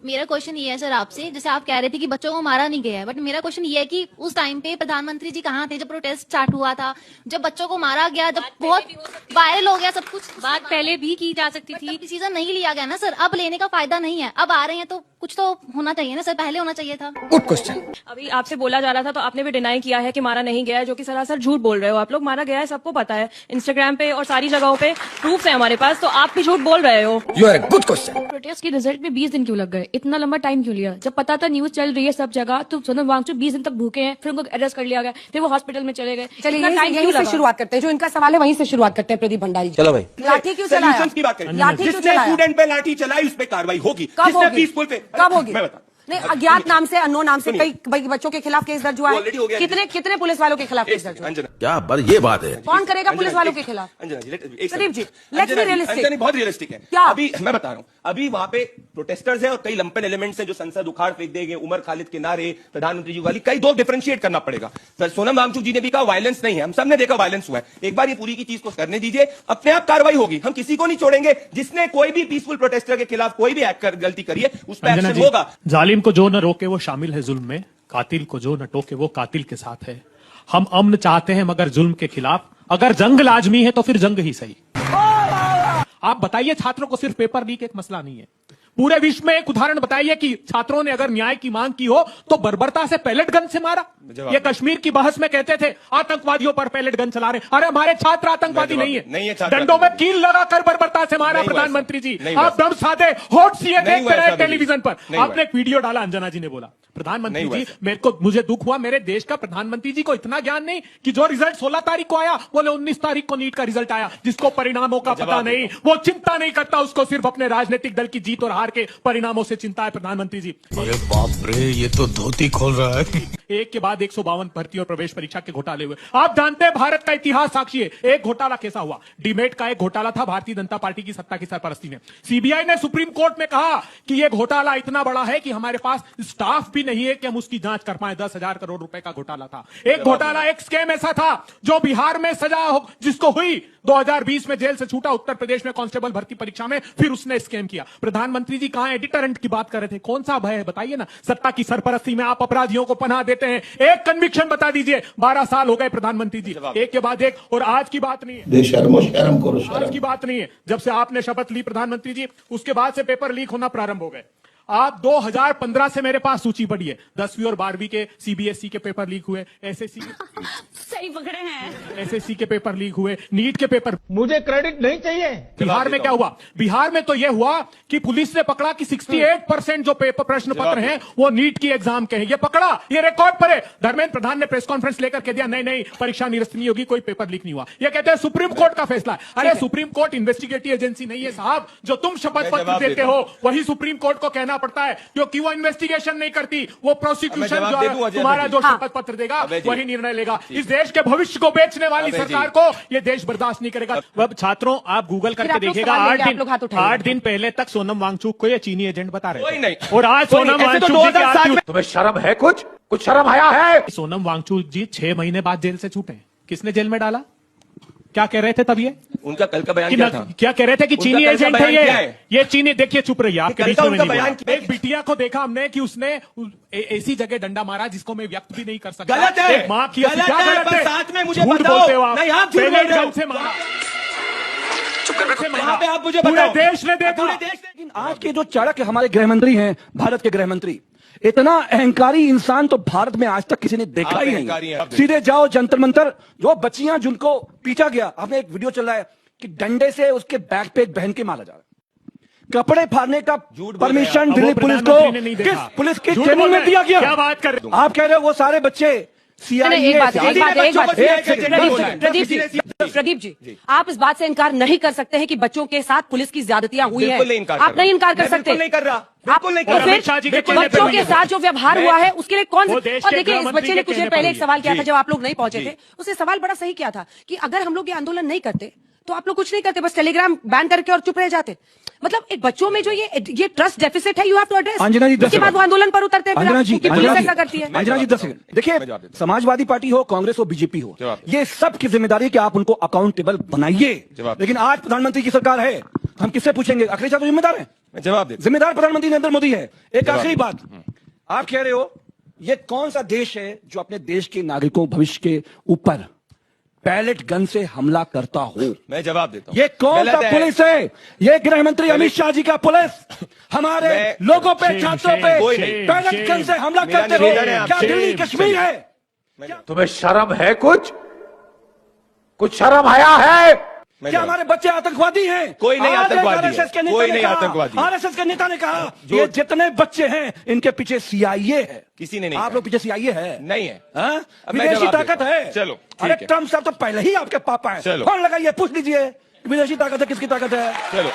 मेरा क्वेश्चन ये है सर आपसे, जैसे आप कह रहे थे कि बच्चों को मारा नहीं गया है, बट मेरा क्वेश्चन ये है कि उस टाइम पे प्रधानमंत्री जी कहाँ थे जब प्रोटेस्ट स्टार्ट हुआ था, जब बच्चों को मारा गया, जब बहुत वायरल हो गया सब कुछ। बात पहले भी की जा सकती थी। डिसीजन नहीं लिया गया ना सर, अब लेने का फायदा नहीं है। अब आ रहे हैं तो कुछ तो होना चाहिए ना सर, पहले होना चाहिए था। Good question. अभी आपसे बोला जा रहा था तो आपने भी डिनाई किया है कि मारा नहीं गया है, जो कि सरासर झूठ बोल रहे हो आप लोग। मारा गया है, सबको पता है, इंस्टाग्राम पे और सारी जगहों पे प्रूफ है हमारे पास, तो आप भी झूठ बोल रहे हो। You are good question. Protest के रिजल्ट में 20 दिन क्यों लग गए? इतना लंबा टाइम क्यों लिया? जब पता था न्यूज चल रही है सब जगह, तो सोनम वांगचुक 20 दिन तक भूखे हैं, फिर उनको अरेस्ट कर लिया गया, फिर वो हॉस्पिटल में चले गए। चलिए इतना टाइम यहीं क्यों से लगा? शुरुआत करते हैं, जो इनका सवाल है वहीं से शुरुआत करते हैं। प्रदीप भंडारी जी, चलो भाई, लाठी क्यों चलाया? सॉल्यूशंस की बात करें। लाठी क्यों जिसने चलाया? स्टूडेंट पे लाठी चलाई उस पे कार्रवाई होगी। कब जिसने होगी? पीसफुल पे, कब होगी? मैं बता। नहीं, अज्ञात नाम से, अननोन नाम से कई बच्चों के खिलाफ केस दर्ज हुआ वो already हो है। गया। कितने पुलिस वालों के खिलाफ केस दर्ज हुआ है? अंजना, क्या पर ये बात है? कौन करेगा पुलिस वालों के खिलाफ? अंजना जी, Pradeep ji, let's be realistic। Anjana बहुत रियलिस्टिक है। क्या? अभी मैं बता रहा हूँ, अभी वहां पे प्रोटेस्टर्स हैं और कई लंपन एलिमेंट्स हैं जो संसद उखाड़ फेंक देंगे, उमर खालिद के नारे, प्रधानमंत्री जी वाली कई, दो डिफरेंशिएट करना पड़ेगा। सर सोनम वांगचुक जी ने भी कहा वायलेंस नहीं है, हम सबने देखा वायलेंस हुआ है। एक बार ये पूरी की चीज को करने दीजिए, अपने आप कार्रवाई होगी, हम किसी को नहीं छोड़ेंगे। जिसने कोई भी पीसफुल प्रोटेस्टर के खिलाफ कोई भी गलती करिए उस पर एक्शन होगा। जालिम को जो न रोके वो शामिल है जुल्म में, कातिल को जो न टोके वो कातिल के साथ है। हम अमन चाहते हैं मगर जुल्म के खिलाफ, अगर जंग लाजमी है तो फिर जंग ही सही। आप बताइए, छात्रों को सिर्फ पेपर लीक एक मसला नहीं है, पूरे विश्व में एक उदाहरण बताइए कि छात्रों ने अगर न्याय की मांग की हो तो बर्बरता से पैलेट गन से मारा। ये कश्मीर की बहस में कहते थे आतंकवादियों पर पैलेट गन चला रहे, अरे हमारे छात्र आतंकवादी नहीं है, डंडों में कील लगाकर बर्बरता से मारा प्रधानमंत्री जी। आप दम साधे होठ सीए देखते रहे टेलीविजन पर। आपने एक वीडियो डाला, अंजना जी ने बोला प्रधानमंत्री जी मुझे दुख हुआ, मेरे देश का प्रधानमंत्री जी को इतना ज्ञान नहीं कि जो रिजल्ट 16 तारीख को आया, बोले 19 तारीख को नीट का रिजल्ट आया, जिसको परिणामों का पता नहीं, वो चिंता नहीं करता, उसको सिर्फ अपने राजनीतिक दल की जीत और हार के परिणामों से चिंता है प्रधानमंत्री जी। अरे बाप रे, ये तो धोती खोल रहा है। एक के बाद 152 भर्ती और प्रवेश परीक्षा के घोटाले हुए। आप जानते हैं भारत का इतिहास साक्षी है, एक घोटाला कैसा हुआ। डीमेट का एक घोटाला था भारतीय जनता पार्टी की सत्ता की सरपरस्ती में। सीबीआई ने सुप्रीम कोर्ट में कहा कि यह घोटाला इतना बड़ा है कि हमारे पास स्टाफ भी नहीं है कि हम उसकी जांच कर पाए। 10,000 करोड़ रुपए का घोटाला था। एक घोटाला, एक स्कैम ऐसा था जो बिहार में सजा जिसको हुई 2020 में जेल से छूटा, उत्तर प्रदेश में कांस्टेबल भर्ती परीक्षा में फिर उसने स्कैम किया। प्रधानमंत्री जी कहां है? डिटरेंट की बात कर रहे थे, कौन सा भय है बताइए ना। सत्ता की सरपरस्ती में आप अपराधियों को पनाह देते हैं। एक कन्विक्शन बता दीजिए, 12 साल हो गए प्रधानमंत्री जी, एक के बाद एक। और आज की बात नहीं है, शर्म करो, आज की बात नहीं है, जब से आपने शपथ ली प्रधानमंत्री जी उसके बाद से पेपर लीक होना प्रारंभ हो गए। आप 2015 से मेरे पास सूची पड़ी है, 10वीं और 12वीं के सीबीएसई के पेपर लीक हुए, एसएससी सही पकड़े हैं, एसएससी के पेपर लीक हुए, नीट के पेपर। मुझे क्रेडिट नहीं चाहिए। बिहार में क्या हुआ? बिहार में तो यह हुआ कि पुलिस ने पकड़ा कि 68% जो पेपर प्रश्न पत्र हैं वो नीट की एग्जाम के हैं। ये पकड़ा, ये रिकॉर्ड पर है। धर्मेंद्र प्रधान ने प्रेस कॉन्फ्रेंस लेकर कह दिया नहीं परीक्षा निरस्त नहीं होगी, कोई पेपर लीक नहीं हुआ। ये कहते हैं सुप्रीम कोर्ट का फैसला। अरे सुप्रीम कोर्ट इन्वेस्टिगेटिव एजेंसी नहीं है साहब, जो तुम शपथ पत्र देते हो वही सुप्रीम कोर्ट को कहना पड़ता है, क्योंकि वो इन्वेस्टिगेशन नहीं करती, वो प्रोसिक्यूशन जो तुम्हारा जो शपथ पत्र देगा वही निर्णय लेगा। इस देश के भविष्य को बेचने वाली सरकार को ये देश बर्दाश्त नहीं करेगा। अब छात्रों, आप गूगल करके देखिएगा, 8 दिन पहले तक सोनम वांगचुक को ये चीनी एजेंट बता रहे थे, और आज सोनम वांगचुक जी, तुम्हें शर्म है? कुछ शर्म आया है? सोनम वांगचुक जी 6 महीने बाद जेल से छूटे। किसने जेल में डाला? क्या कह रहे थे तब? ये उनका कल का बयान क्या था? क्या कह रहे थे कि चीनी एजेंट है ये चीनी। देखिए चुप रहिए, आपके बीच में नहीं बोला। एक बिटिया को देखा हमने कि उसने ऐसी जगह डंडा मारा जिसको मैं व्यक्त भी नहीं कर सकता। गलत है, मां की गलत है, पर साथ में मुझे बताओ। नहीं, आप झूठ बोल रहे हो। से मारा, वहां पे आप मुझे पूरे बताओ। देश ने देखा। लेकिन आज के जो चाणक्य हमारे गृह मंत्री हैं, भारत के गृह मंत्री, इतना अहंकारी इंसान तो भारत में आज तक किसी ने देखा ही नहीं। सीधे जाओ जंतर मंतर, जो बच्चियां जिनको पीटा गया, आपने एक वीडियो चल रहा है कि डंडे से उसके बैक पे एक बहन के मारा जा रहा है। कपड़े फाड़ने का परमिशन दिल्ली पुलिस को किस पुलिस की ट्रेनिंग में दिया गया? क्या बात कर रहे हो आप कह रहे हो वो सारे बच्चे प्रदीप जी, आप इस बात से इनकार नहीं कर सकते हैं कि बच्चों के साथ पुलिस की ज्यादतियां हुई है। आप नहीं इनकार कर सकते। नहीं कर रहा, बच्चों के साथ जो व्यवहार हुआ है उसके लिए कौन? और देखिए, इस बच्चे ने कुछ देर पहले एक सवाल किया था जब आप लोग नहीं पहुंचे थे। उसने सवाल बड़ा सही किया था कि अगर हम लोग ये आंदोलन नहीं करते तो आप लोग कुछ नहीं करते, बस टेलीग्राम बैन करके और चुप रह जाते। मतलब एक बच्चों में जो ये ट्रस्ट डेफिसिट है, you have to address. Anjana ji, उसके बाद वो आंदोलन पर उतरते हैं। अंजना जी, पुलिस ऐसा करती है। अंजना जी 10 सेकंड देखिए, समाजवादी पार्टी हो, कांग्रेस हो, बीजेपी हो, ये सब की जिम्मेदारी है कि आप उनको अकाउंटेबल बनाइए। लेकिन आज प्रधानमंत्री की सरकार है, हम किससे पूछेंगे? अखिलेश यादव जिम्मेदार है? मैं जवाब देता जिम्मेदार प्रधानमंत्री नरेंद्र मोदी है। एक जवाब आखिरी दे। बात, आप कह रहे हो ये कौन सा देश है जो अपने देश के नागरिकों भविष्य के ऊपर पैलेट गन से हमला करता हो? मैं जवाब देता हूं। ये कौन गलत सा पुलिस है? ये गृह मंत्री अमित शाह जी का पुलिस हमारे मैं- लोगों पे, छात्रों पे कोई नहीं। पैलेट गन से हमला मेरा करते हो? निवेदन है क्या आपसे। दिल्ली कश्मीर है? तुम्हें शर्म है? कुछ शर्म आया है? मैं क्या जवाब- हमारे बच्चे आतंकवादी हैं? कोई नहीं आज एक आतंकवादी है। RSS के नेता कोई ने नहीं कहा, आतंकवादी है। RSS के नेता ने कहा ये जितने बच्चे हैं इनके पीछे CIA है। किसी ने नहीं आप कहा। लोग पीछे CIA है? नहीं है। हाँ? अब मैं विदेशी जवाब ताकत देता हूं। है। चलो, ठीक अरे है। ट्रम्प साहब तो पहले ही आपके पापा है। चलो। फोन लगाइए, पूछ लीजिए विदेशी ताकत है किसकी ताकत है। चलो